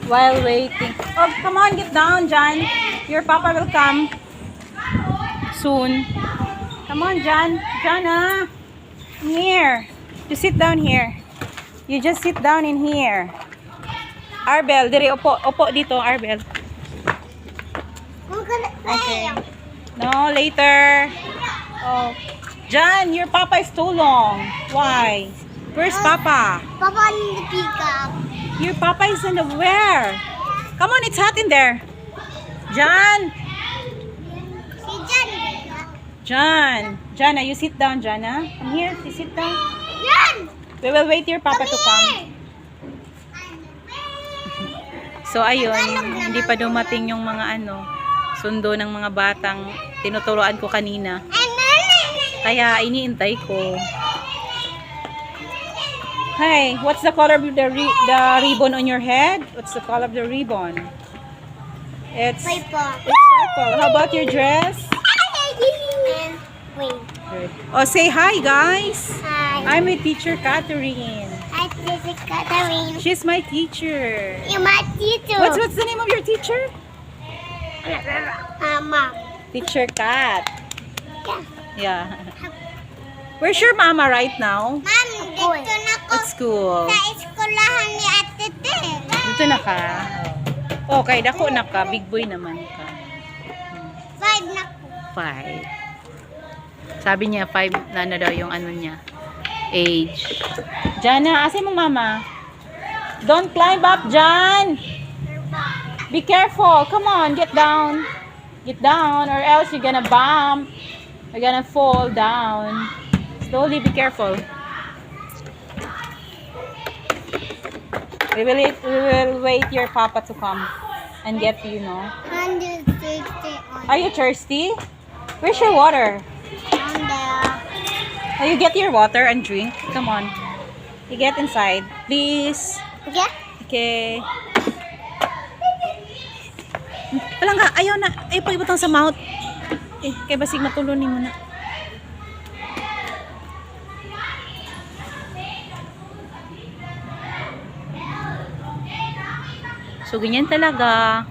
while waiting. Oh, come on, get down, John. Your papa will come soon. Come on, John. John, come here. You sit down here. You just sit down in here. Arbel, diri opo, opo dito, Arbel. Okay. No, later. Oh, John, your papa is too long. Why? Where's papa? Papa in the pickup. Your papa is in the where? Come on, it's hot in there. John. Si Jan. John. Jana, you sit down, Jana. Come here, you sit down. Jan! We will wait your papa to come. So, ayun, hindi pa dumating yung mga sundo ng mga batang tinuturoan ko kanina. Kaya, iniintay ko. Hey, what's the color of the ribbon on your head? What's the color of the ribbon? It's purple. How about your dress? And wait. Good. Oh, say hi, guys. Hi. I'm with Teacher Catherine. Hi, Teacher Catherine. She's my teacher. You're my teacher. What's the name of your teacher? Mom. Teacher Cat. Yeah. Yeah. Where's your mama right now? Ma'am, dito na ko At school. sa eskulahan ni Ate Te. Dito na ka. Okay, dako na ka. Big boy naman ka. 5 na ko. 5. Sabi niya 5 na daw yung niya. Age. Jana, asin mo mama? Don't climb up, Jan. Be careful. Come on, get down. Get down or else you're gonna bump. You're gonna fall down. Slowly, be careful. We will wait your papa to come and get you, no? 160 on Are you thirsty? Where's your water? there. Oh, you get your water and drink. Come on. You get inside. Please. Okay? Okay. Wala nga. Ayaw na. Ayaw pag-ibutang sa mouth. Kaya basig matulunin mo na. So, ganyan talaga.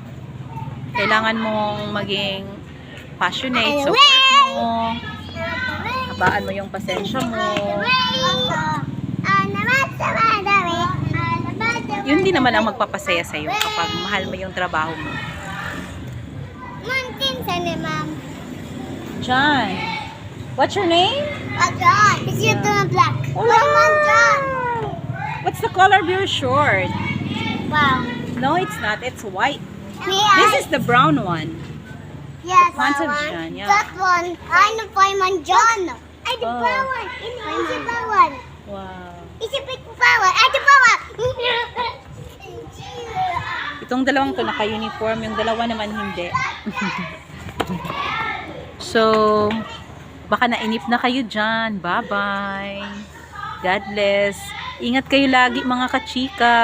Kailangan mong maging passionate sa work mo. Habaan mo yung pasensya mo. Yun din naman ang magpapasaya sa'yo kapag mahal mo yung trabaho mo. Ma'am. John. What's your name? John. Is your turn black? Wow. John. What's the color of your short? Wow. No, it's not. It's white. May This is the brown one. Yes, Pants of that one. John, yeah. That one. I know Paiman John. Ay, the Oh. brown one. It's the brown one. Wow. It's a big brown one. Ay, the brown one. Itong dalawang to naka-uniform. Yung dalawa naman hindi. So, baka nainip na kayo dyan. Bye-bye. God bless. Ingat kayo lagi mga kachika.